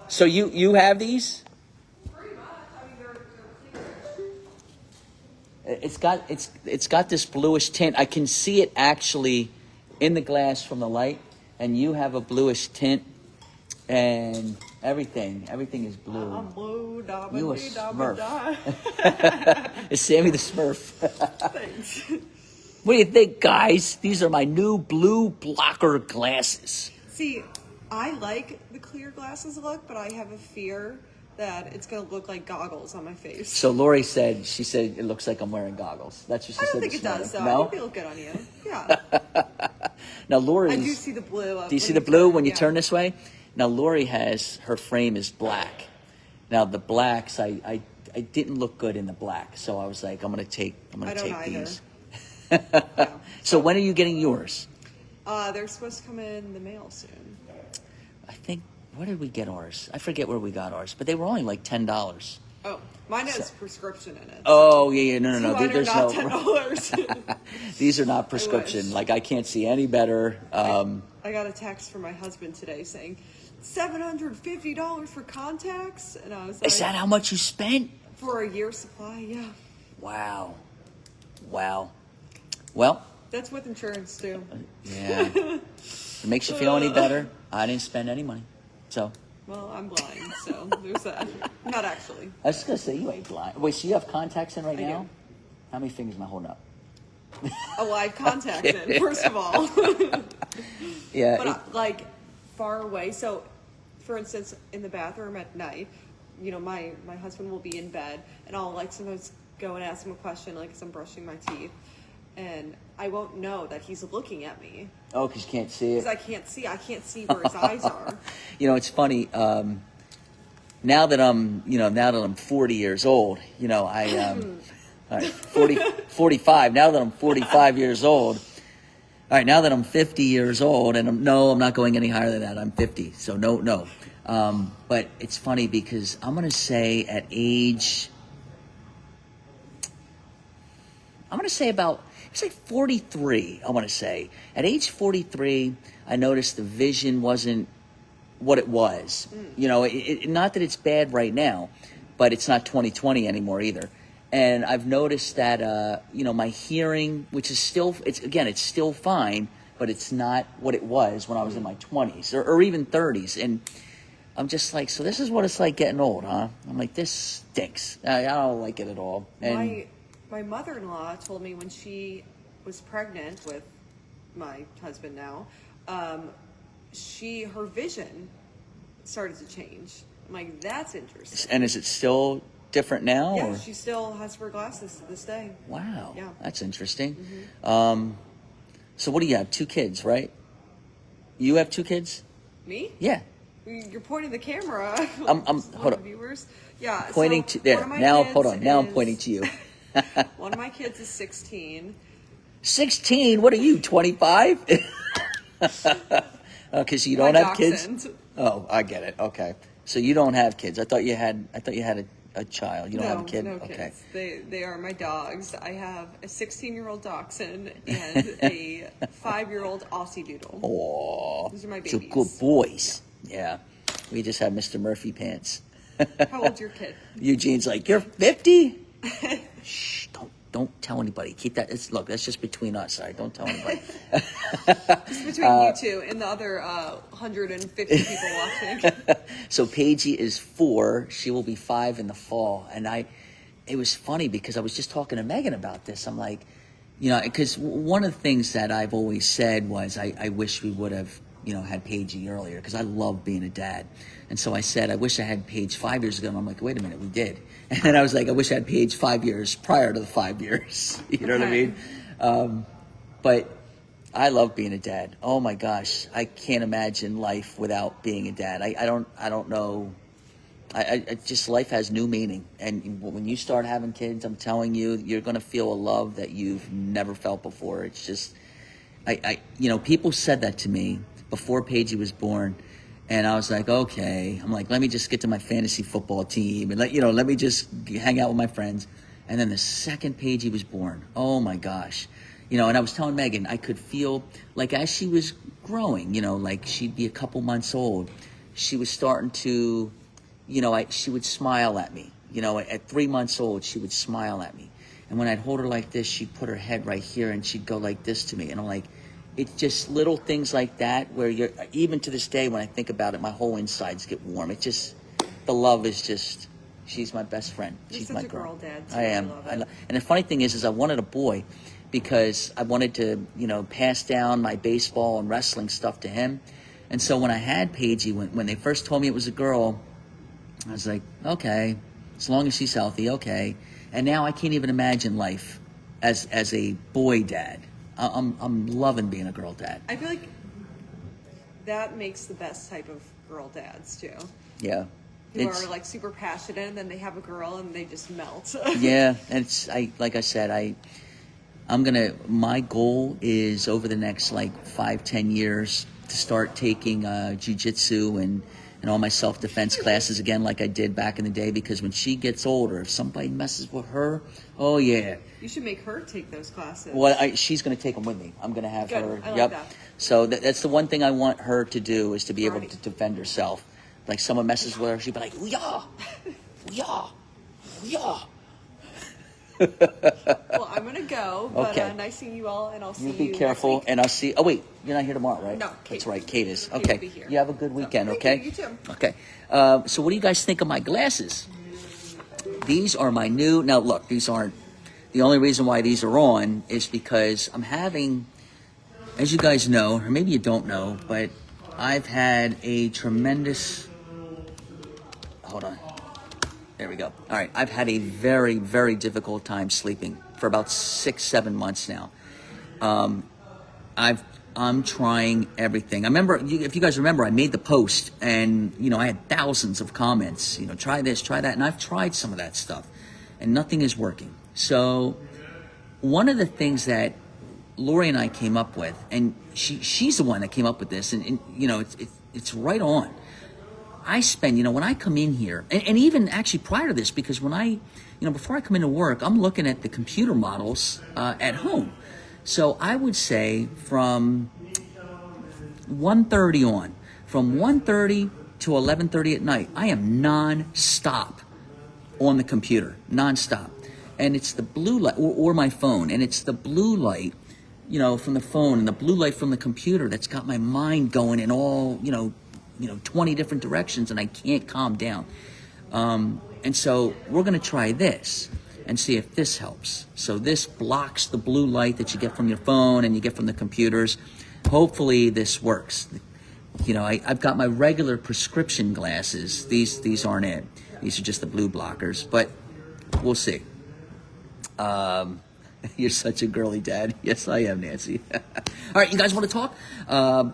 So you have these? It's got this bluish tint. I can see it actually in the glass from the light, and you have a bluish tint, and everything is blue. I'm blue, dabba You a dee, dabba Smurf. da. It's Sammy the Smurf. Thanks. What do you think, guys? These are my new blue blocker glasses. See, I like the clear glasses look, but I have a fear that it's going to look like goggles on my face. So Lori said, it looks like I'm wearing goggles. That's what she I said. don't think this it does, though. morning. I think they look good on you. Yeah. Now Lori, I do see the blue. Do you see the blue when you yeah. turn this way? Now Lori has her frame is black. Now the blacks, I didn't look good in the black, so I was like, I'm gonna take these. Yeah. So when are you getting yours? They're supposed to come in the mail soon. I think, where did we get ours? I forget where we got ours, but they were only like $10. Oh, mine has prescription in it. Oh yeah, no. So mine are There's not no. $10. These are not prescription. Like I can't see any better. I got a text from my husband today saying $750 for contacts, and I was like, Is that how much you spent? for a year's supply? Yeah, Wow. Well, that's with insurance too. yeah. If it makes you feel any better, I didn't spend any money. So Well, I'm blind, so there's that. Not actually. I was just gonna say you ain't blind. Wait, so you have contacts in right I now? do. How many fingers am I holding up? Oh, well, I have contacts in, first of all. Yeah. But like far away. So, for instance, in the bathroom at night, you know, my husband will be in bed, and I'll like sometimes go and ask him a question, like as I'm brushing my teeth, and I won't know that he's looking at me Oh, because you can't see it. because I can't see where his eyes are. You know, it's funny. Now that I'm 40 years old, you know, all right, 45. Now that I'm 45 years old. All right, now that I'm 50 years old, and I'm not going any higher than that. I'm 50, so no. But it's funny because I'm going to say at age, it's like 43, I want to say. At age 43, I noticed the vision wasn't what it was. You know, not that it's bad right now, but it's not 20/20 anymore either. And I've noticed that, my hearing, which is still, it's still fine, but it's not what it was when I was in my 20s or even 30s. And I'm just like, so this is what it's like getting old, huh? I'm like, this stinks. I don't like it at all. And My mother-in-law told me when she was pregnant with my husband now, her vision started to change. I'm like, that's interesting. And is it still different now? Yeah, or? she still has her glasses to this day. Wow. Yeah. That's interesting. Mm-hmm. So what do you have? 2 kids, right? You have 2 kids? Me? Yeah. You're pointing the camera. I'm hold on. Viewers. Yeah. Pointing so to there. one of my Now kids hold on. Now I'm is- pointing to you. One of my kids is 16. 16? What are you, 25? Because you don't My have kids? dachshund. Oh, I get it. Okay. So you don't have kids. I thought you had a child. You don't have a kid? No Okay. kids. They are my dogs. I have a 16-year-old dachshund and a 5-year-old Aussie Doodle. Oh, Those are my so babies. good boys. Yeah. We just have Mr. Murphy pants. How old's your kid? Eugene's like, you're 50? Shh, don't tell anybody. Keep that. Look, that's just between us. All right, don't tell anybody. It's between you two and the other 150 people watching. So Paigey is 4. She will be 5 in the fall. And it was funny because I was just talking to Megan about this. I'm like, because one of the things that I've always said was I wish we would have, had Paigey earlier because I love being a dad. And so I said, I wish I had Paige 5 years ago. And I'm like, wait a minute, we did. And then I was like, I wish I had Paige 5 years prior to the 5 years. You know what I mean? But I love being a dad. Oh my gosh, I can't imagine life without being a dad. I don't know. I just, life has new meaning. And when you start having kids, I'm telling you, you're going to feel a love that you've never felt before. It's just, people said that to me before Paigey was born. And I was like, okay. I'm like, let me just get to my fantasy football team and let me just hang out with my friends. And then the second Paigey was born, oh my gosh. And I was telling Megan, I could feel like as she was growing, like she'd be a couple months old. She was starting to, she would smile at me. At 3 months old, she would smile at me. And when I'd hold her like this, she'd put her head right here and she'd go like this to me. And I'm like, it's just little things like that where even to this day, when I think about it, my whole insides get warm. The love is just, she's my best friend. You're She's such my a girl. girl dad, too. I am. I love it. And the funny thing is I wanted a boy because I wanted to, pass down my baseball and wrestling stuff to him. And so when I had Paigey, when they first told me it was a girl, I was like, okay, as long as she's healthy, okay. And now I can't even imagine life as a boy dad. I'm loving being a girl dad. I feel like that makes the best type of girl dads too. Yeah. Who are like super passionate, and then they have a girl and they just melt. Yeah, and like I said, my goal is over the next like 5-10 years to start taking jiu-jitsu and all my self-defense classes again like I did back in the day, because when she gets older, if somebody messes with her, oh yeah. You should make her take those classes. Well, she's going to take them with me. I'm going to have Good. her. I like Yep. that. So that's the one thing I want her to do, is to be able Right. to defend herself. Like someone messes with her, she'd be like, "Ooh-yah, ooh-yah, ooh-yah." Well, I'm gonna go, but Okay. nice seeing you all, and I'll see You you. be careful, next week. and I'll see. Oh wait, you're not here tomorrow, right? No, Kate. That's right. Kate is. Kate will Okay. be here. You have a good weekend. Thank Okay. you. You too. Okay. So what do you guys think of my glasses? These are my new. Now look, these aren't. The only reason why these are on is because I'm having, as you guys know, or maybe you don't know, but I've had a tremendous. Hold on. There we go. All right. I've had a very, very difficult time sleeping for about 6-7 months now. I'm trying everything. I remember, if you guys remember, I made the post, and I had thousands of comments. Try this, try that, and I've tried some of that stuff, and nothing is working. So, one of the things that Lori and I came up with, and she's the one that came up with this, and it's right on. I spend, when I come in here, and even actually prior to this, because when before I come into work, I'm looking at the computer models at home. So I would say from 1:30 on, from 1:30 to 11:30 at night, I am non-stop on the computer, non-stop. And it's the blue light, or my phone, and it's the blue light, from the phone and the blue light from the computer that's got my mind going in all, 20 different directions, and I can't calm down. And so we're going to try this and see if this helps. So this blocks the blue light that you get from your phone and you get from the computers. Hopefully this works. I've got my regular prescription glasses. These aren't it. These are just the blue blockers, but we'll see. You're such a girly dad. Yes, I am, Nancy. All right, you guys want to talk?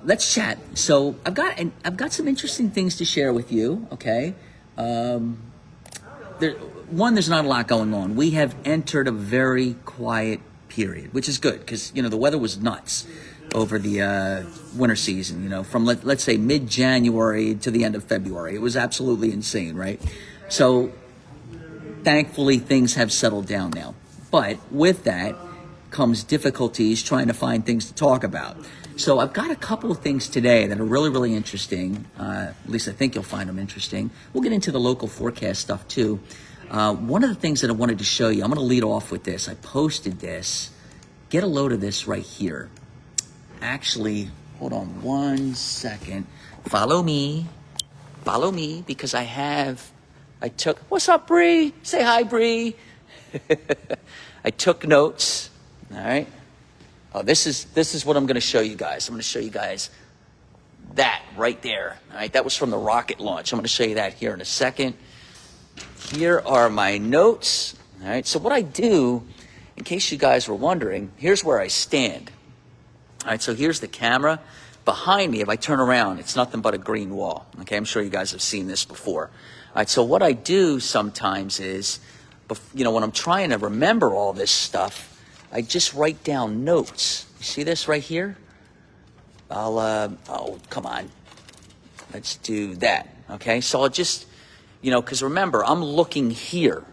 Let's chat. So I've got some interesting things to share with you. Okay. There's not a lot going on. We have entered a very quiet period, which is good because the weather was nuts over the winter season. From let's say mid-January to the end of February, it was absolutely insane, right? So thankfully, things have settled down now. But with that comes difficulties trying to find things to talk about. So I've got a couple of things today that are really, really interesting. At least I think you'll find them interesting. We'll get into the local forecast stuff too. One of the things that I wanted to show you, I'm going to lead off with this. I posted this. Get a load of this right here. Actually, hold on 1 second. Follow me, because I took, what's up, Bree? Say hi, Bree. I took notes. All right. Oh, this is what I'm going to show you guys. I'm going to show you guys that right there. All right. That was from the rocket launch. I'm going to show you that here in a second. Here are my notes. All right. So what I do, in case you guys were wondering, here's where I stand. All right. So here's the camera. Behind me, if I turn around, it's nothing but a green wall. Okay. I'm sure you guys have seen this before. All right. So what I do sometimes is, when I'm trying to remember all this stuff, I just write down notes. You see this right here? Oh, come on. Let's do that. Okay. So I'll just, because remember, I'm looking here.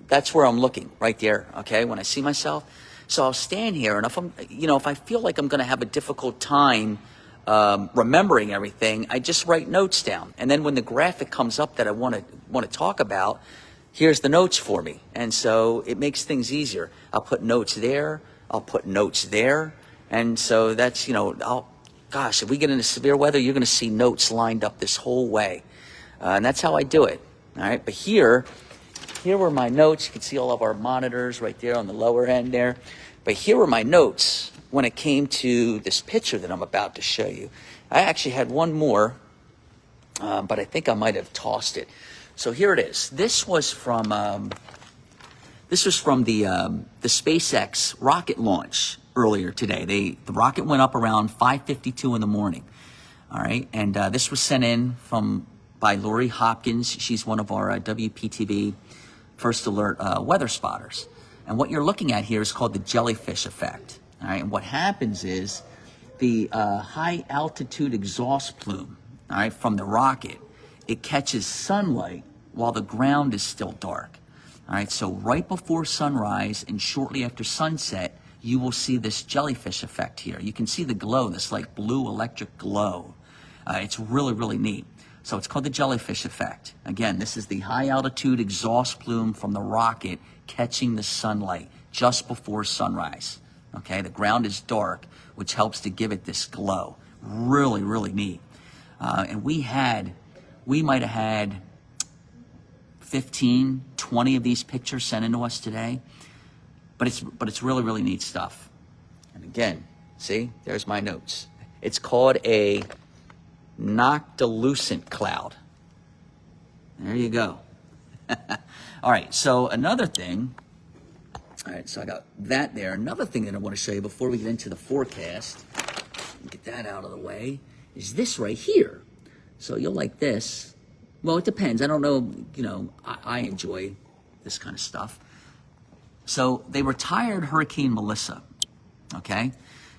That's where I'm looking, right there. Okay. When I see myself. So I'll stand here, and if I feel like I'm going to have a difficult time remembering everything, I just write notes down. And then when the graphic comes up that I want to talk about, here's the notes for me. And so it makes things easier. I'll put notes there. I'll put notes there. And so that's, gosh, if we get into severe weather, you're going to see notes lined up this whole way. And that's how I do it. All right. But here were my notes. You can see all of our monitors right there on the lower end there. But here were my notes when it came to this picture that I'm about to show you. I actually had one more, but I think I might have tossed it. So here it is. This was from the SpaceX rocket launch earlier today. The rocket went up around 5:52 in the morning. All right, and this was sent in by Lori Hopkins. She's one of our WPTV First Alert weather spotters. And what you're looking at here is called the jellyfish effect. All right, and what happens is the high altitude exhaust plume, all right, from the rocket, it catches sunlight while the ground is still dark. All right, so right before sunrise and shortly after sunset, you will see this jellyfish effect here. You can see the glow, this like blue electric glow. It's really, really neat. So it's called the jellyfish effect. Again, this is the high altitude exhaust plume from the rocket catching the sunlight just before sunrise. Okay, the ground is dark, which helps to give it this glow. Really, really neat. And we might have had 15, 20 of these pictures sent into us today. But it's really, really neat stuff. And again, see, there's my notes. It's called a noctilucent cloud. There you go. All right, so another thing. All right, so I got that there. Another thing that I want to show you before we get into the forecast, get that out of the way, is this right here. So you'll like this. Well, it depends. I don't know, I enjoy this kind of stuff. So they retired Hurricane Melissa, okay?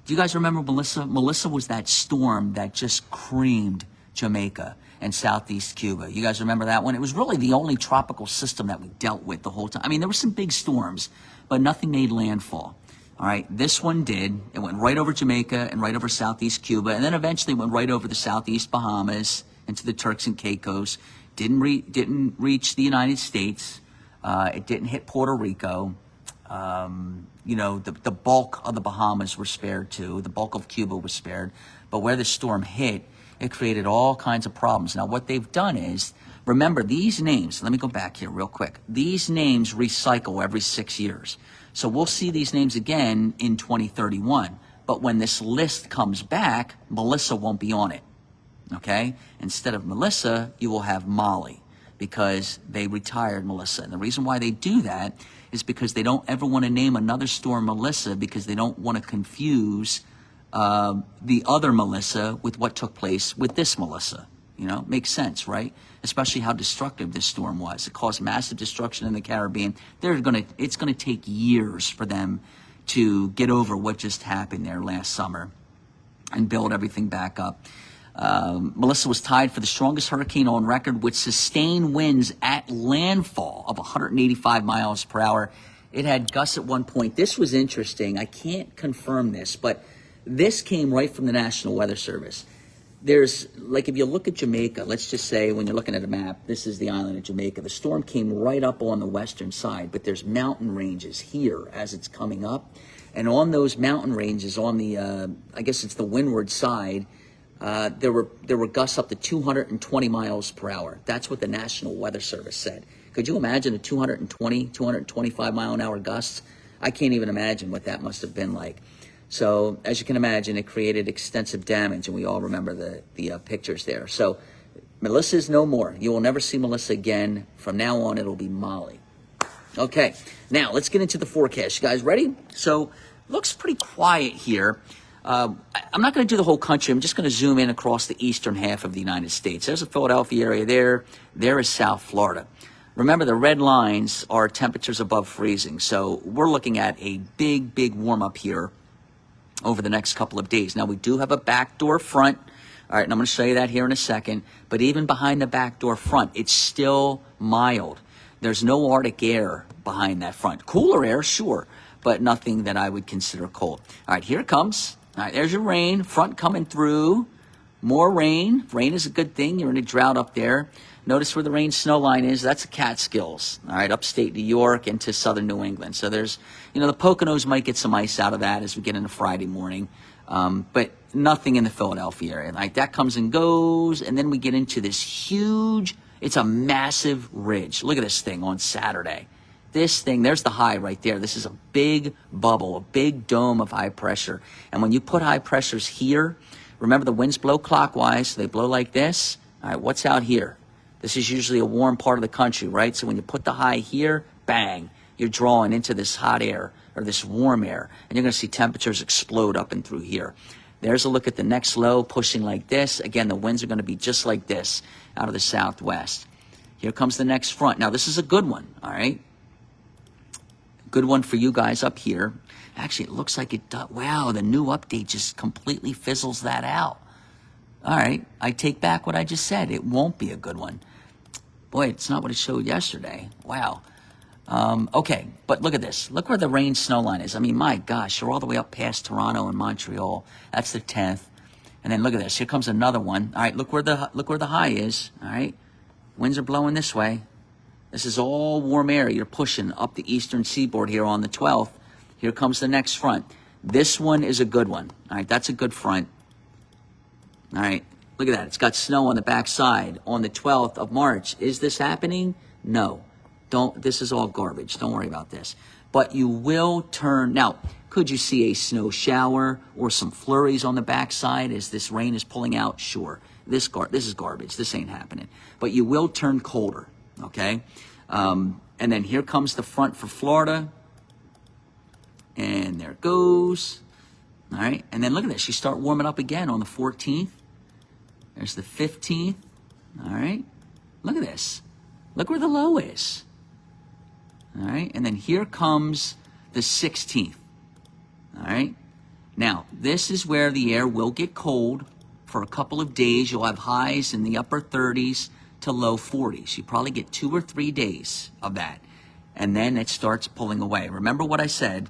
Do you guys remember Melissa? Melissa was that storm that just creamed Jamaica and southeast Cuba. You guys remember that one? It was really the only tropical system that we dealt with the whole time. I mean, there were some big storms, but nothing made landfall. All right, this one did. It went right over Jamaica and right over southeast Cuba, and then eventually went right over the southeast Bahamas into the Turks and Caicos. Didn't reach the United States. It didn't hit Puerto Rico. The bulk of the Bahamas were spared too. The bulk of Cuba was spared. But where the storm hit, it created all kinds of problems. Now, what they've done is, remember these names. Let me go back here real quick. These names recycle every 6 years. So we'll see these names again in 2031. But when this list comes back, Melissa won't be on it. Okay? Instead of Melissa, you will have Molly, because they retired Melissa. And the reason why they do that is because they don't ever want to name another storm Melissa, because they don't want to confuse the other Melissa with what took place with this Melissa. Makes sense, right? Especially how destructive this storm was. It caused massive destruction in the Caribbean. It's gonna take years for them to get over what just happened there last summer and build everything back up. Melissa was tied for the strongest hurricane on record, with sustained winds at landfall of 185 miles per hour. It had gusts at one point. This was interesting. I can't confirm this, but this came right from the National Weather Service. There's, like, if you look at Jamaica, let's just say when you're looking at a map, this is the island of Jamaica. The storm came right up on the western side, but there's mountain ranges here as it's coming up. And on those mountain ranges, on the, I guess it's the windward side, there were gusts up to 220 miles per hour. That's what the National Weather Service said. Could you imagine a 225 mile an hour gusts? I can't even imagine what that must have been like. So as you can imagine, it created extensive damage, and we all remember the pictures there. So Melissa's no more. You will never see Melissa again. From now on, it'll be Molly. Okay, now let's get into the forecast. You guys ready? So looks pretty quiet here. I'm not going to do the whole country. I'm just going to zoom in across the eastern half of the United States. There's a Philadelphia area there. There is South Florida. Remember, the red lines are temperatures above freezing. So we're looking at a big, big warm up here over the next couple of days. Now, we do have a backdoor front. All right, and I'm going to show you that here in a second. But even behind the backdoor front, it's still mild. There's no Arctic air behind that front. Cooler air, sure, but nothing that I would consider cold. All right, here it comes. All right, there's your rain, front coming through. More rain. Rain is a good thing. You're in a drought up there. Notice where the rain snow line is. That's the Catskills, all right, upstate New York into southern New England. So there's, the Poconos might get some ice out of that as we get into Friday morning, but nothing in the Philadelphia area. Like that comes and goes, and then we get into this huge, it's a massive ridge. Look at this thing on Saturday. This thing, there's the high right there. This is a big bubble, a big dome of high pressure. And when you put high pressures here, remember the winds blow clockwise, so they blow like this. All right, what's out here? This is usually a warm part of the country, right? So when you put the high here, bang, you're drawing into this hot air or this warm air, and you're going to see temperatures explode up and through here. There's a look at the next low pushing like this. Again, the winds are going to be just like this out of the southwest. Here comes the next front. Now, this is a good one, all right? Good one for you guys up here. Actually, it looks like it does. Wow, the new update just completely fizzles that out. All right, I take back what I just said. It won't be a good one. Boy, it's not what it showed yesterday. Wow. Okay, but look at this. Look where the rain snow line is. I mean, my gosh, you're all the way up past Toronto and Montreal. That's the 10th. And then look at this. Here comes another one. All right, look where the high is. All right, winds are blowing this way. This is all warm air. You're pushing up the eastern seaboard here on the 12th. Here comes the next front. This one is a good one. All right, that's a good front. All right, look at that. It's got snow on the backside on the 12th of March. Is this happening? No. This is all garbage. Don't worry about this. But you will turn. Now, could you see a snow shower or some flurries on the backside as this rain is pulling out? Sure. This is garbage. This ain't happening. But you will turn colder, okay? And then here comes the front for Florida. And there it goes. All right. And then look at this. You start warming up again on the 14th. There's the 15th. All right. Look at this. Look where the low is. All right. And then here comes the 16th. All right. Now, this is where the air will get cold for a couple of days. You'll have highs in the upper 30s to low 40s. You probably get 2 or 3 days of that. And then it starts pulling away. Remember what I said.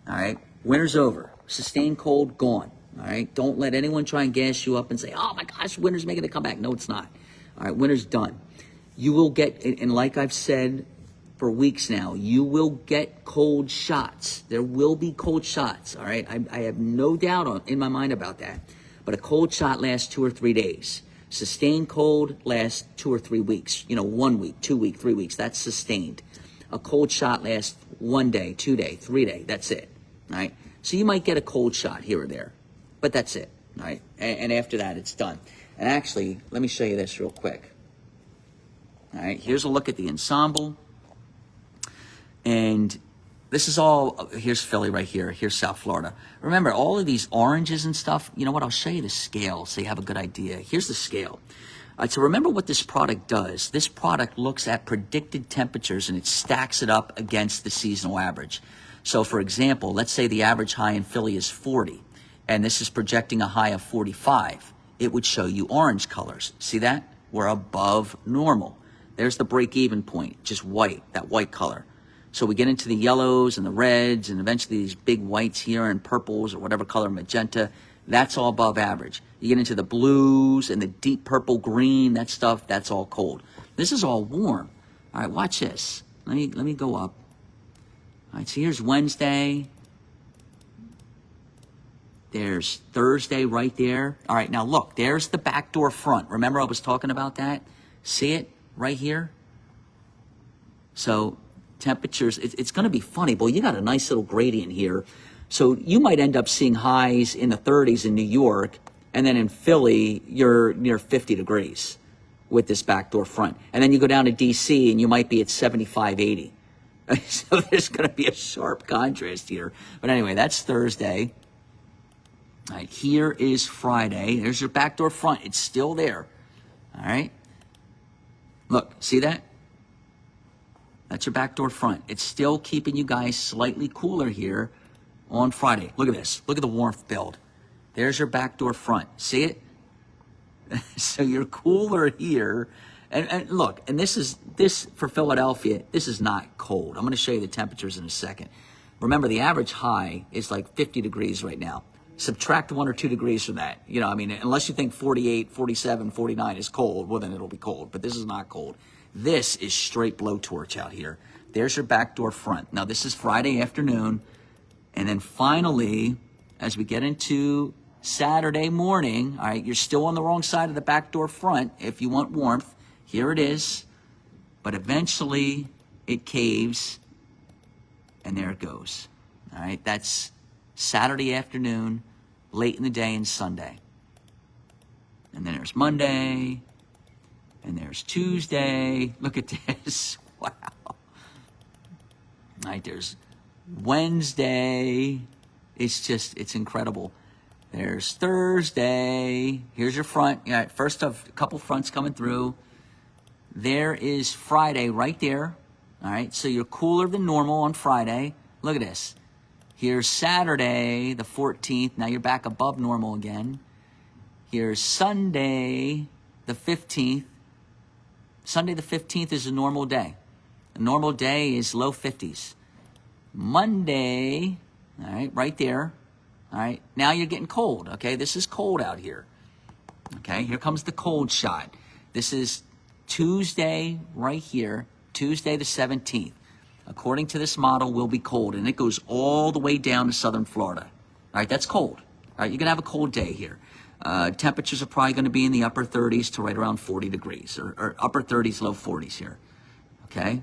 All right. Winter's over. Sustained cold, gone. All right. Don't let anyone try and gas you up and say, oh my gosh, winter's making a comeback. No, it's not. All right. Winter's done. You will get, and like I've said for weeks now, you will get cold shots. There will be cold shots. All right. I have no doubt in my mind about that. But a cold shot lasts 2 or 3 days. Sustained cold lasts 2 or 3 weeks. 1 week, 2 weeks, 3 weeks. That's sustained. A cold shot lasts 1 day, 2 day, 3 day. That's it. All right. So you might get a cold shot here or there, but that's it. All right. And after that, it's done. And actually, let me show you this real quick. All right. Here's a look at the ensemble. And this is all, here's Philly right here. Here's South Florida. Remember, all of these oranges and stuff, you know what? I'll show you the scale so you have a good idea. Here's the scale. All right, so remember what this product does. This product looks at predicted temperatures and it stacks it up against the seasonal average. So for example, let's say the average high in Philly is 40, and this is projecting a high of 45. It would show you orange colors. See that? We're above normal. There's the break-even point, just white, that white color. So we get into the yellows and the reds and eventually these big whites here and purples or whatever color, magenta. That's all above average. You get into the blues and the deep purple green, that stuff, that's all cold. This is all warm. All right, watch this. Let me go up. All right, so here's Wednesday. There's Thursday right there. All right, now look, there's the backdoor front. Remember I was talking about that? See it right here? So temperatures, it's going to be funny. Boy, you got a nice little gradient here. So you might end up seeing highs in the 30s in New York, and then in Philly, you're near 50 degrees with this backdoor front. And then you go down to D.C., and you might be at 75, 80. So there's going to be a sharp contrast here. But anyway, that's Thursday. All right, here is Friday. There's your backdoor front. It's still there. All right. Look, see that? That's your backdoor front. It's still keeping you guys slightly cooler here on Friday. Look at this. Look at the warmth build. There's your backdoor front. See it? So you're cooler here. And look, and this for Philadelphia, this is not cold. I'm going to show you the temperatures in a second. Remember, the average high is like 50 degrees right now. subtract 1 or 2 degrees from that. You know, I mean, unless you think 48, 47, 49 is cold, well, then it'll be cold. But this is not cold. This is straight blowtorch out here. There's your back door front. Now, this is Friday afternoon. And then finally, as we get into Saturday morning, all right, you're still on the wrong side of the back door front if you want warmth. Here it is. But eventually, it caves. And there it goes. All right, that's Saturday afternoon, late in the day, and Sunday. And then there's Monday, and there's Tuesday. Look at this. Wow. All right, there's Wednesday. It's incredible. There's Thursday. Here's your front. Yeah, first of a couple fronts coming through. There is Friday right there. All right, so you're cooler than normal on Friday. Look at this. Here's Saturday, the 14th. Now you're back above normal again. Here's Sunday, the 15th. Sunday, the 15th is a normal day. A normal day is low 50s. Monday, all right, right there. All right, now you're getting cold, okay? This is cold out here. Okay, here comes the cold shot. This is Tuesday right here, Tuesday the 17th. According to this model, will be cold, and it goes all the way down to southern Florida. All right, that's cold. All right, you're going to have a cold day here. Temperatures are probably going to be in the upper 30s to right around 40 degrees, or upper 30s, low 40s here. Okay?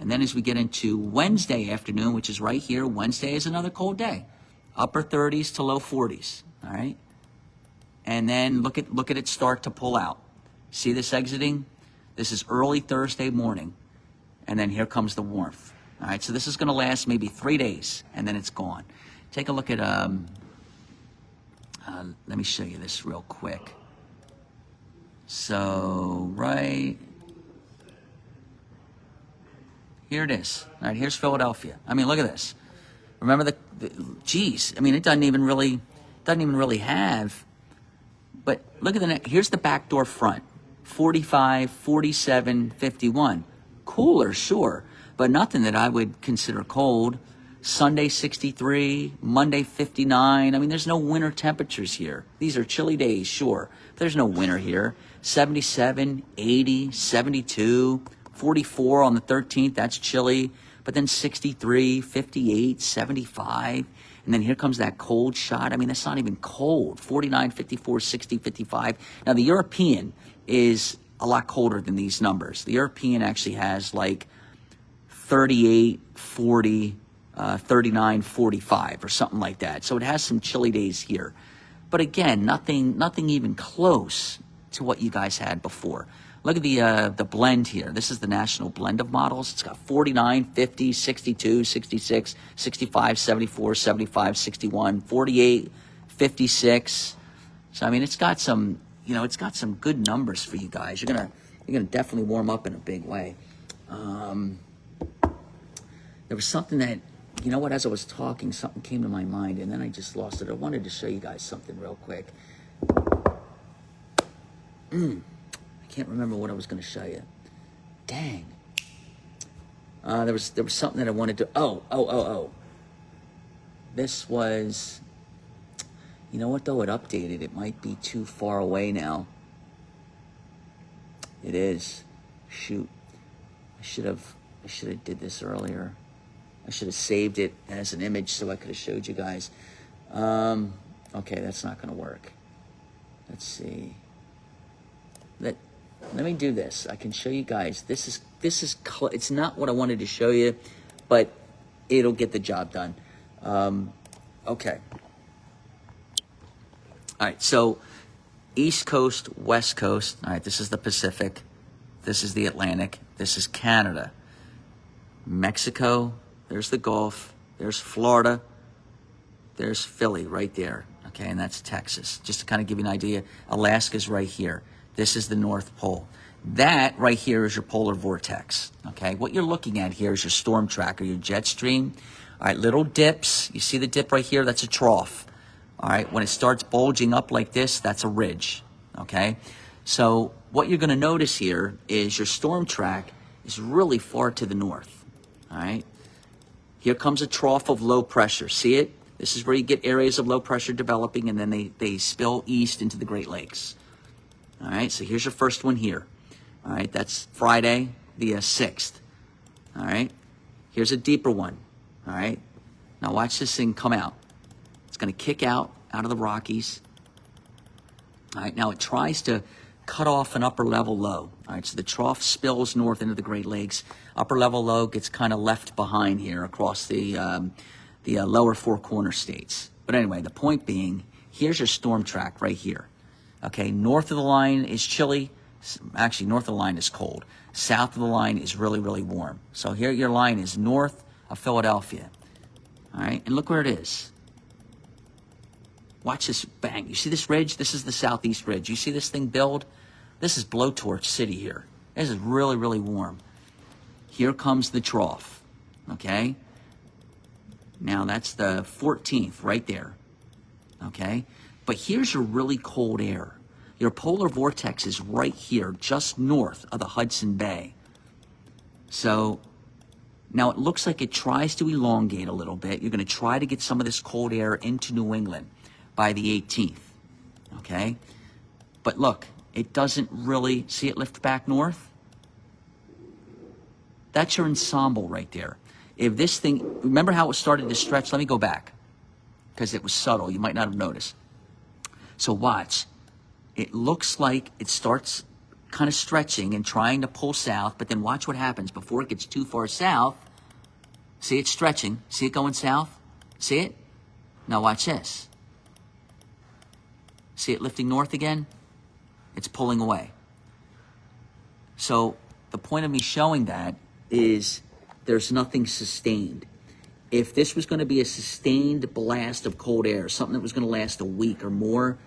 And then as we get into Wednesday afternoon, which is right here, Wednesday is another cold day. Upper 30s to low 40s. All right? And then look at it start to pull out. See this exiting? This is early Thursday morning. And then here comes the warmth. All right, so this is going to last maybe 3 days, and then it's gone. Take a look at, let me show you this real quick. So, right here it is. All right, here's Philadelphia. I mean, look at this. Remember geez, I mean, it doesn't even really have, but look at here's the back door front. 45, 47, 51. Cooler, sure, but nothing that I would consider cold. Sunday 63, Monday 59. I mean, there's no winter temperatures here. These are chilly days, sure. But there's no winter here. 77, 80, 72, 44 on the 13th. That's chilly. But then 63, 58, 75. And then here comes that cold shot. I mean, that's not even cold. 49, 54, 60, 55. Now, the European is a lot colder than these numbers. The European actually has like 38, 40, 39, 45 or something like that. So it has some chilly days here. But again, nothing even close to what you guys had before. Look at the blend here. This is the national blend of models. It's got 49, 50, 62, 66, 65, 74, 75, 61, 48, 56. So I mean, it's got some, it's got some good numbers for you guys. You're gonna definitely warm up in a big way. There was something that, as I was talking, something came to my mind, and then I just lost it. I wanted to show you guys something real quick. I can't remember what I was going to show you. Dang. There was something that I wanted to. Oh. This was. You know what though? It updated. It might be too far away now. It is. Shoot. I should have did this earlier. I should have saved it as an image so I could have showed you guys. Okay, that's not going to work. Let's see. Let me do this. I can show you guys. This is it's not what I wanted to show you, but it'll get the job done. Okay. All right, so East Coast, West Coast. All right, this is the Pacific. This is the Atlantic. This is Canada. Mexico, there's the Gulf. There's Florida. There's Philly right there. Okay, and that's Texas. Just to kind of give you an idea, Alaska's right here. This is the North Pole. That right here is your polar vortex. Okay, what you're looking at here is your storm tracker, your jet stream. All right, little dips. You see the dip right here? That's a trough. All right, when it starts bulging up like this, that's a ridge. Okay, so what you're going to notice here is your storm track is really far to the north. All right, here comes a trough of low pressure. See it? This is where you get areas of low pressure developing, and then they spill east into the Great Lakes. All right, so here's your first one here. All right, that's Friday the 6th. All right, here's a deeper one. All right, now watch this thing come out. It's going to kick out of the Rockies. All right, now it tries to cut off an upper level low. All right, so the trough spills north into the Great Lakes. Upper level low gets kind of left behind here across the lower four corner states. But anyway, the point being, here's your storm track right here. Okay, north of the line is chilly. Actually, north of the line is cold. South of the line is really, really warm. So here your line is north of Philadelphia. All right, and look where it is. Watch this, bang. You see this ridge? This is the southeast ridge. You see this thing build? This is Blowtorch City here. This is really, really warm. Here comes the trough, okay? Now that's the 14th right there, okay? But here's your really cold air. Your polar vortex is right here, just north of the Hudson Bay. So now it looks like it tries to elongate a little bit. You're going to try to get some of this cold air into New England by the 18th, okay? But look, it doesn't really, see it lift back north? That's your ensemble right there. If this thing, remember how it started to stretch? Let me go back, because it was subtle. You might not have noticed. So watch. It looks like it starts kind of stretching and trying to pull south, but then watch what happens before it gets too far south. See it stretching? See it going south? See it? Now watch this. See it lifting north again? It's pulling away. So the point of me showing that is there's nothing sustained. If this was going to be a sustained blast of cold air, something that was going to last a week or more,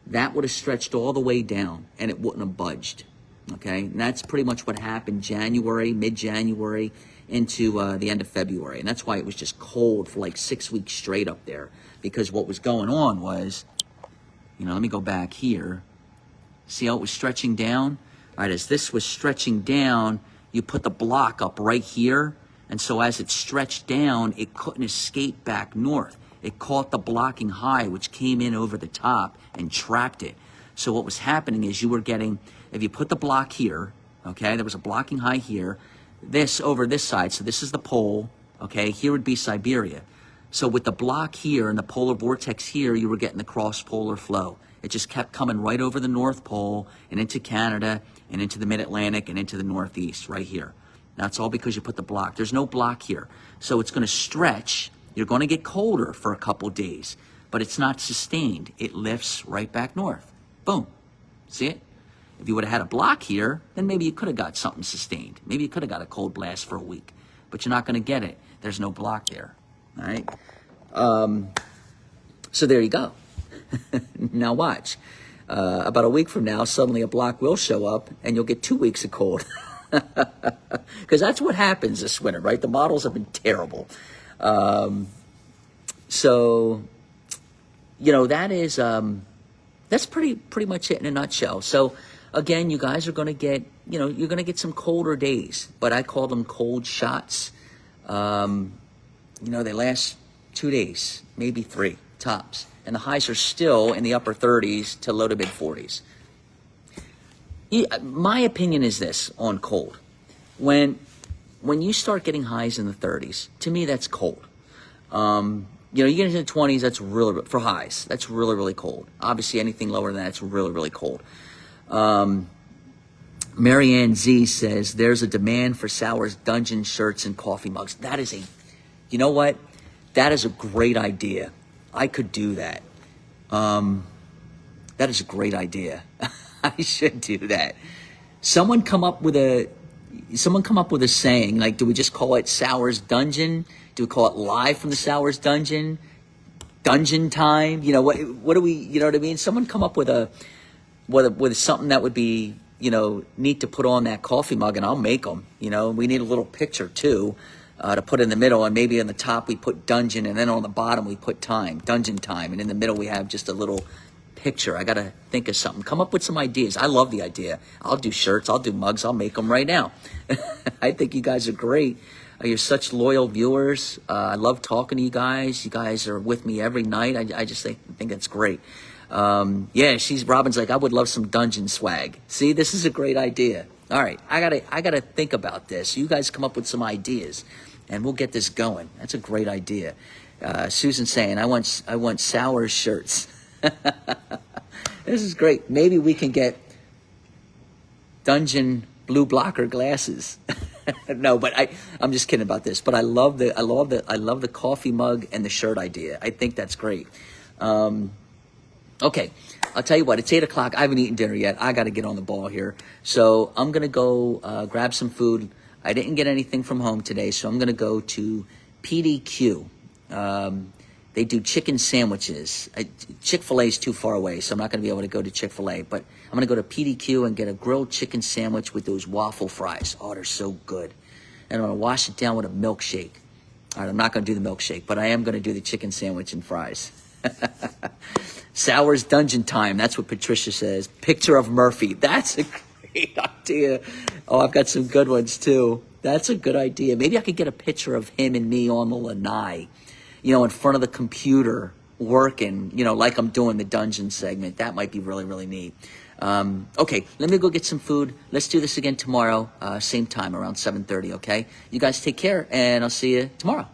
that would have stretched all the way down and it wouldn't have budged. Okay, and that's pretty much what happened January, mid-January into the end of February. And that's why it was just cold for like 6 weeks straight up there, because what was going on was, you know, let me go back here. See how it was stretching down? All right, as this was stretching down, you put the block up right here. And so as it stretched down, it couldn't escape back north. It caught the blocking high, which came in over the top and trapped it. So what was happening is you were getting, if you put the block here, okay, there was a blocking high here, this over this side, so this is the pole, okay, here would be Siberia. So with the block here and the polar vortex here, you were getting the cross-polar flow. It just kept coming right over the North Pole and into Canada and into the Mid-Atlantic and into the Northeast right here. That's all because you put the block. There's no block here. So it's going to stretch. You're going to get colder for a couple days, but it's not sustained. It lifts right back north. Boom. See it? If you would have had a block here, then maybe you could have got something sustained. Maybe you could have got a cold blast for a week, but you're not going to get it. There's no block there. All right. So there you go. Now watch. About a week from now, suddenly a block will show up and you'll get 2 weeks of cold. Because that's what happens this winter, right? The models have been terrible. So, you know, that is, that's pretty much it in a nutshell. So again, you guys are going to get, you know, you're going to get some colder days, but I call them cold shots. You know, they last 2 days, maybe 3 tops. And the highs are still in the upper 30s to low to mid 40s. My opinion is this on cold. When you start getting highs in the 30s, to me, that's cold. You know, you get into the 20s, that's really, for highs, that's really, really cold. Obviously, anything lower than that's really, really cold. Marianne Z says, there's a demand for Sour's Dungeon shirts and coffee mugs. That is you know what? That is a great idea. I could do that. That is a great idea. I should do that. Someone come up with a saying, like, do we just call it Sour's Dungeon? Do we call it Live from the Sour's Dungeon? Dungeon time? You know, what do we, you know what I mean? Someone come up with with something that would be, you know, neat to put on that coffee mug, and I'll make them. You know, we need a little picture too, to put in the middle, and maybe on the top we put dungeon, and then on the bottom we put time, dungeon time, and in the middle we have just a little picture. I got to think of something. Come up with some ideas. I love the idea. I'll do shirts. I'll do mugs. I'll make them right now. I think you guys are great. You're such loyal viewers. I love talking to you guys. You guys are with me every night. I just think that's great. Yeah, Robin's like, I would love some dungeon swag. See, this is a great idea. All right, I gotta think about this. You guys come up with some ideas, and we'll get this going. That's a great idea. Susan's saying, I want sour shirts. This is great. Maybe we can get dungeon blue blocker glasses. No, but I'm just kidding about this. But I love the coffee mug and the shirt idea. I think that's great. Okay, I'll tell you what, it's 8 o'clock. I haven't eaten dinner yet. I got to get on the ball here. So I'm going to go grab some food. I didn't get anything from home today, so I'm going to go to PDQ. They do chicken sandwiches. Chick-fil-A is too far away, so I'm not going to be able to go to Chick-fil-A. But I'm going to go to PDQ and get a grilled chicken sandwich with those waffle fries. Oh, they're so good. And I'm going to wash it down with a milkshake. All right, I'm not going to do the milkshake, but I am going to do the chicken sandwich and fries. Sour's Dungeon Time. That's what Patricia says. Picture of Murphy. That's a great idea. Oh, I've got some good ones too. That's a good idea. Maybe I could get a picture of him and me on the lanai, in front of the computer working, like I'm doing the dungeon segment. That might be really, really neat. Okay, let me go get some food. Let's do this again tomorrow, same time, around 7:30, okay? You guys take care, and I'll see you tomorrow.